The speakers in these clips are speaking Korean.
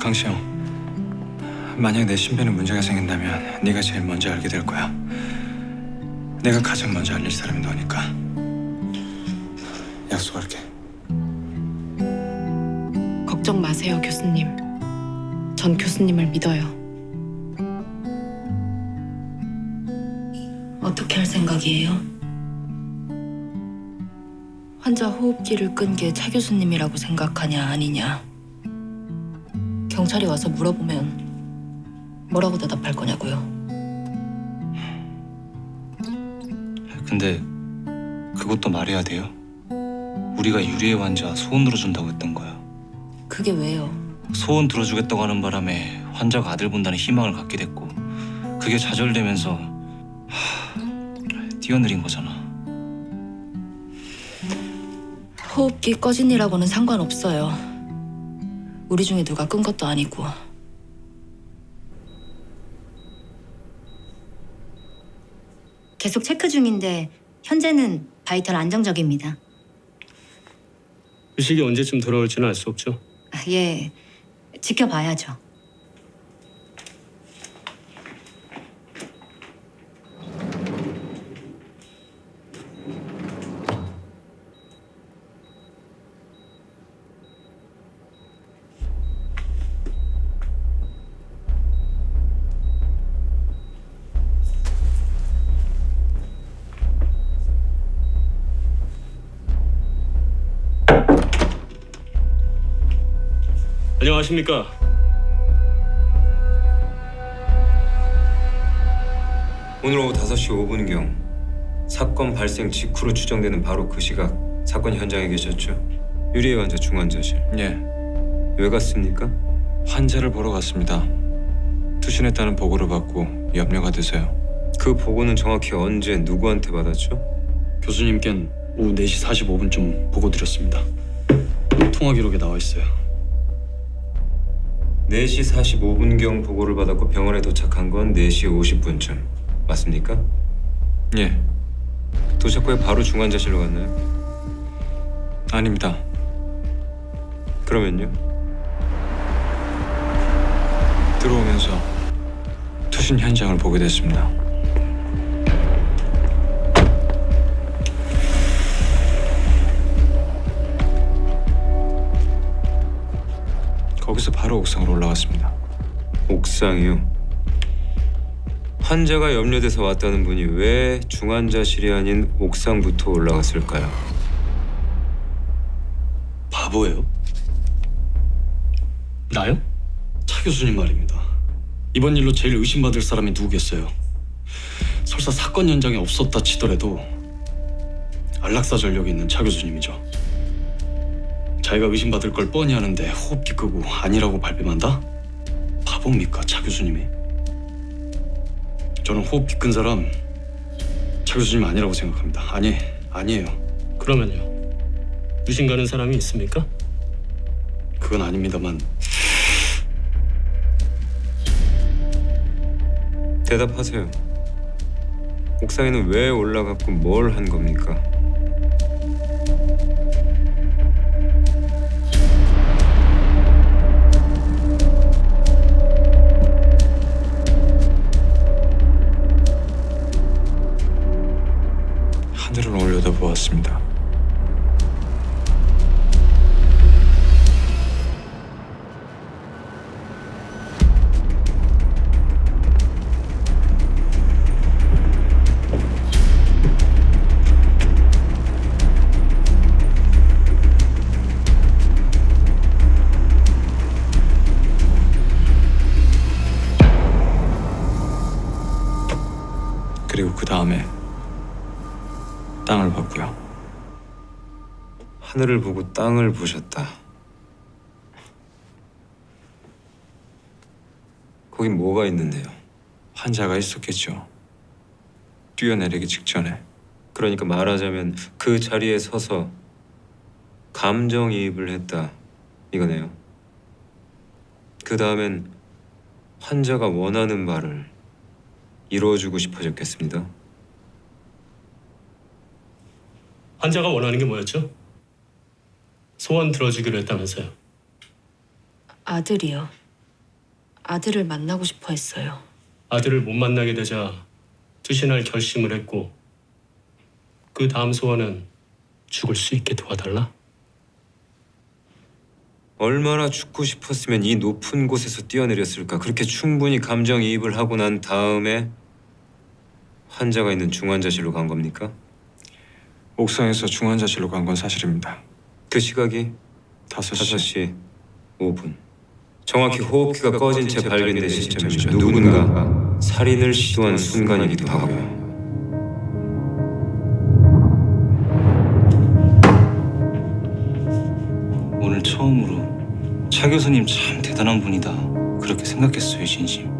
강시영, 만약 내 신변에 문제가 생긴다면 네가 제일 먼저 알게 될 거야. 내가 가장 먼저 알릴 사람이 너니까. 약속할게. 걱정 마세요, 교수님. 전 교수님을 믿어요. 어떻게 할 생각이에요? 환자 호흡기를 끈 게 차 교수님이라고 생각하냐 아니냐. 경찰이 와서 물어보면 뭐라고 대답할 거냐고요. 근데 그것도 말해야 돼요. 우리가 유리의 환자 소원 들어준다고 했던 거야. 그게 왜요? 소원 들어주겠다고 하는 바람에 환자가 아들 본다는 희망을 갖게 됐고 그게 좌절되면서 뛰어내린 거잖아. 호흡기 꺼진 일하고는 상관없어요. 우리 중에 누가 끈 것도 아니고. 계속 체크 중인데 현재는 바이탈 안정적입니다. 휴식이 언제쯤 돌아올지는 알 수 없죠. 예, 지켜봐야죠. 안녕하십니까. 오늘 오후 5시 5분경 사건 발생 직후로 추정되는 바로 그 시각 사건 현장에 계셨죠? 유리의 환자 중환자실. 예, 왜 갔습니까? 환자를 보러 갔습니다. 투신했다는 보고를 받고 염려가 돼서요. 그 보고는 정확히 언제 누구한테 받았죠? 교수님께는 오후 4시 45분쯤 보고 드렸습니다. 통화 기록에 나와 있어요. 4시 45분경 보고를 받았고 병원에 도착한 건 4시 50분쯤. 맞습니까? 예, 도착 후에 바로 중환자실로 갔나요? 아닙니다. 그러면요? 들어오면서 투신 현장을 보게 됐습니다. 거기서 바로 옥상으로 올라갔습니다. 옥상이요? 환자가 염려돼서 왔다는 분이 왜 중환자실이 아닌 옥상부터 올라갔을까요? 바보예요? 나요? 차 교수님 말입니다. 이번 일로 제일 의심받을 사람이 누구겠어요? 설사 사건 현장에 없었다 치더라도 안락사 전력이 있는 차 교수님이죠. 자기가 의심받을 걸 뻔히 아는데 호흡기 끄고 아니라고 발뺌한다? 바보입니까, 차 교수님이? 저는 호흡기 끈 사람 차 교수님 아니라고 생각합니다. 아니에요. 그러면요. 의심 가는 사람이 있습니까? 그건 아닙니다만 대답하세요. 옥상에는 왜 올라갔고 뭘 한 겁니까? 하늘을 올려다보았습니다. 그리고 그 다음에 땅을 봤고요. 하늘을 보고 땅을 보셨다. 거긴 뭐가 있는데요? 환자가 있었겠죠. 뛰어내리기 직전에. 그러니까 말하자면 그 자리에 서서 감정이입을 했다 이거네요. 그 다음엔 환자가 원하는 바를 이루어주고 싶어졌겠습니다. 환자가 원하는 게 뭐였죠? 소원 들어주기로 했다면서요. 아들이요. 아들을 만나고 싶어 했어요. 아들을 못 만나게 되자 투신할 결심을 했고 그 다음 소원은 죽을 수 있게 도와달라. 얼마나 죽고 싶었으면 이 높은 곳에서 뛰어내렸을까. 그렇게 충분히 감정이입을 하고 난 다음에 환자가 있는 중환자실로 간 겁니까? 옥상에서 중환자실로 간 건 사실입니다. 그 시각이 5시. 5시 5분. 정확히 호흡기가 꺼진 채 발견된 시점이죠. 누군가 살인을 시도한 순간이기도 하고요. 오늘 처음으로 차 교수님 참 대단한 분이다 그렇게 생각했어요, 진심.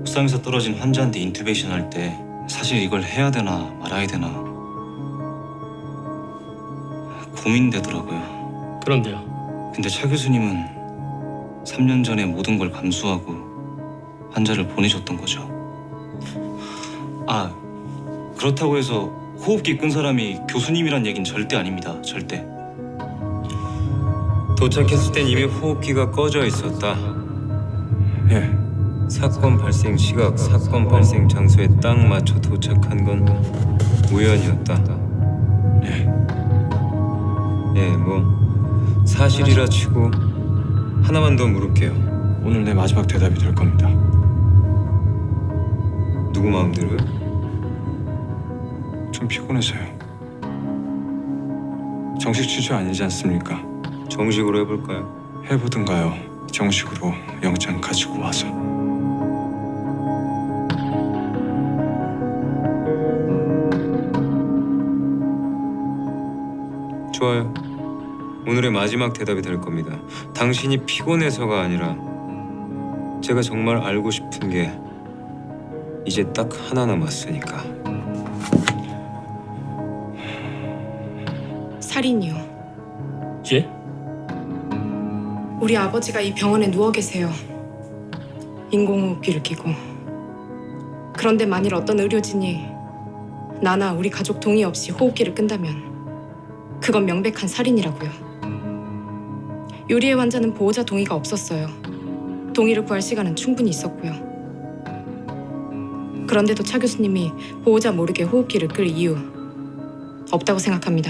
옥상에서 떨어진 환자한테 인투베이션 할 때 사실 이걸 해야 되나 말아야 되나 고민되더라고요. 그런데요. 근데 차 교수님은 3년 전에 모든 걸 감수하고 환자를 보내줬던 거죠. 아, 그렇다고 해서 호흡기 끈 사람이 교수님이란 얘긴 절대 아닙니다. 절대. 도착했을 땐 이미 호흡기가 꺼져 있었다. 예. 사건 발생 시각, 사건 발생 장소에 딱 맞춰 도착한 건 우연이었다. 예. 예, 뭐 사실이라 치고 하나만 더 물을게요. 오늘 내 마지막 대답이 될 겁니다. 누구 마음대로요? 좀 피곤해서요. 정식 취조 아니지 않습니까? 정식으로 해볼까요? 해보든가요. 정식으로 영장 가지고 와서. 좋아요. 오늘의 마지막 대답이 될 겁니다. 당신이 피곤해서가 아니라 제가 정말 알고 싶은 게 이제 딱 하나 남았으니까. 살인이요. 예? 우리 아버지가 이 병원에 누워 계세요. 인공호흡기를 끼고. 그런데 만일 어떤 의료진이 나나 우리 가족 동의 없이 호흡기를 끈다면 그건 명백한 살인이라고요. 유리의 환자는 보호자 동의가 없었어요. 동의를 구할 시간은 충분히 있었고요. 그런데도 차 교수님이 보호자 모르게 호흡기를 끌 이유 없다고 생각합니다.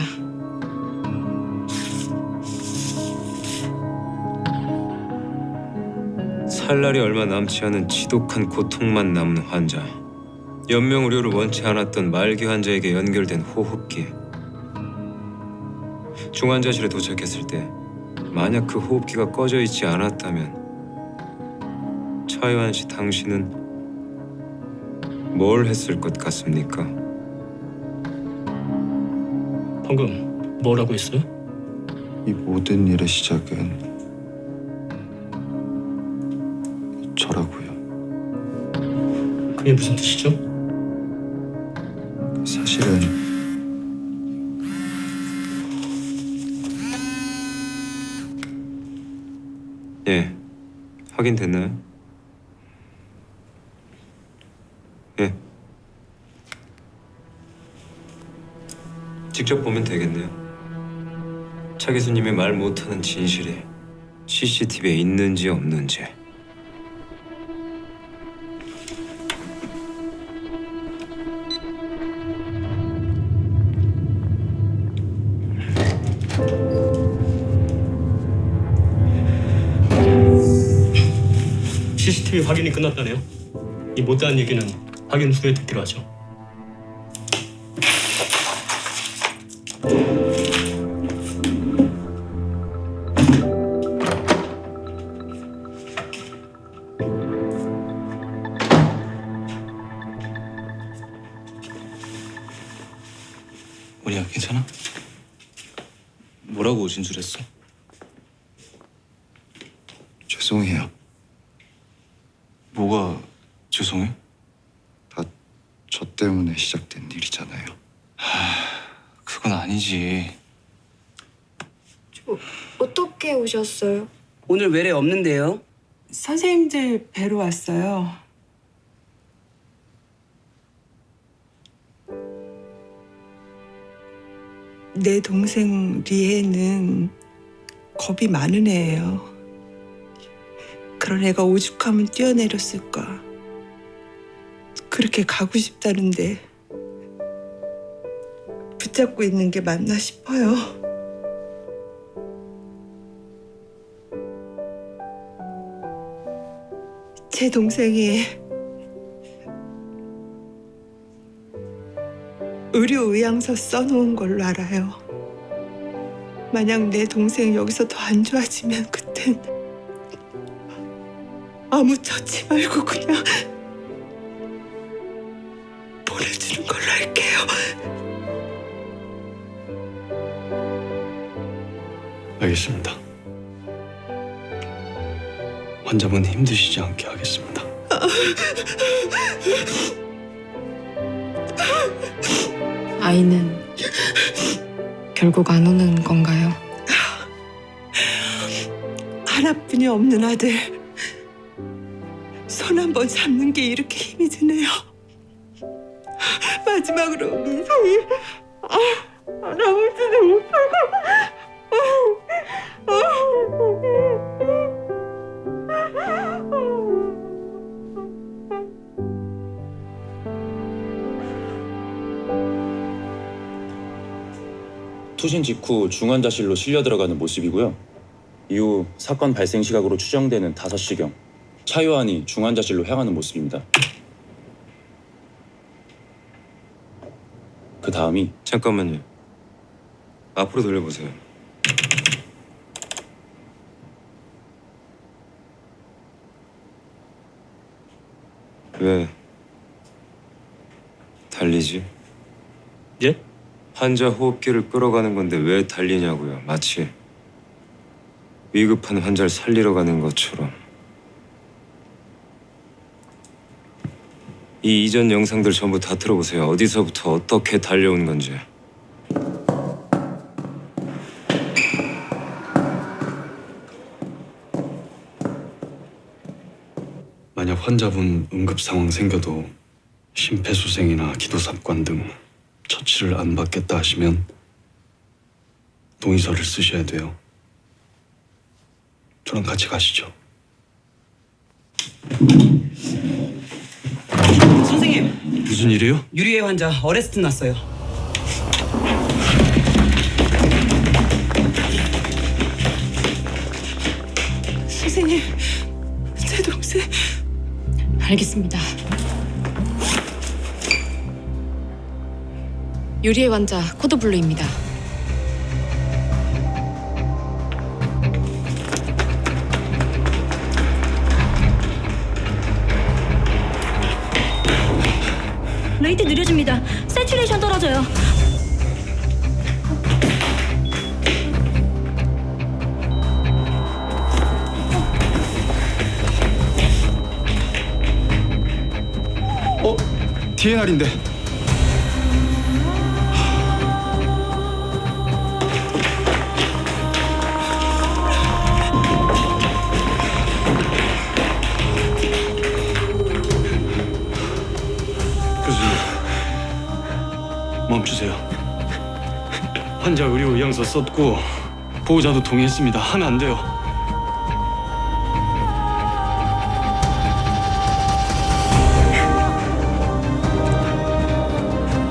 살 날이 얼마 남지 않은 지독한 고통만 남은 환자. 연명 의료를 원치 않았던 말기 환자에게 연결된 호흡기. 중환자실에 도착했을 때 만약 그 호흡기가 꺼져 있지 않았다면 차유한 씨 당신은 뭘 했을 것 같습니까? 방금 뭐라고 했어요? 이 모든 일의 시작은 저라고요. 그게 무슨 뜻이죠? 사실은 예, 확인됐나요? 예. 직접 보면 되겠네요. 차 교수님의 말 못하는 진실이 CCTV에 있는지 없는지. CCTV 확인이 끝났다네요. 이 못다한 얘기는 확인 후에 듣기로 하죠. 우리야 괜찮아? 뭐라고 진술했어? 죄송해요. 뭐가 죄송해? 다 저 때문에 시작된 일이잖아요. 그건 아니지. 어떻게 오셨어요? 오늘 외래 없는데요. 선생님들 뵈러 왔어요. 내 동생 리에는 겁이 많은 애예요. 그런 애가 오죽하면 뛰어내렸을까. 그렇게 가고 싶다는데 붙잡고 있는 게 맞나 싶어요. 제 동생이 의료의향서 써놓은 걸로 알아요. 만약 내 동생이 여기서 더 안 좋아지면 그땐 아무 처치 말고 그냥 보내주는 걸로 할게요. 알겠습니다. 환자분 힘드시지 않게 하겠습니다. 아이는 결국 안 오는 건가요? 하나뿐이 없는 아들. 손 한 번 잡는 게 이렇게 힘이 드네요. 마지막으로 민성이 할아버지도 못하고 투신 직후 중환자실로 실려 들어가는 모습이고요. 이후 사건 발생 시각으로 추정되는 5시경 차요한이 중환자실로 향하는 모습입니다. 그 다음이 잠깐만요. 앞으로 돌려보세요. 왜 달리지? 예? 환자 호흡기를 끌어가는 건데 왜 달리냐고요. 마치 위급한 환자를 살리러 가는 것처럼. 이 이전 영상들 전부 다 틀어보세요. 어디서부터 어떻게 달려온 건지. 만약 환자분 응급 상황 생겨도 심폐소생이나 기도삽관 등 처치를 안 받겠다 하시면 동의서를 쓰셔야 돼요. 저랑 같이 가시죠. 선생님, 무슨 일이에요? 유리의 환자 어레스트 났어요. 선생님, 제 동생. 알겠습니다. 유리의 환자 코드 블루입니다. 레이트 느려집니다. 세츄레이션 떨어져요. DNR인데. 교수님, 멈추세요. 환자 의료 의향서 썼고 보호자도 동의했습니다. 하면 안 돼요.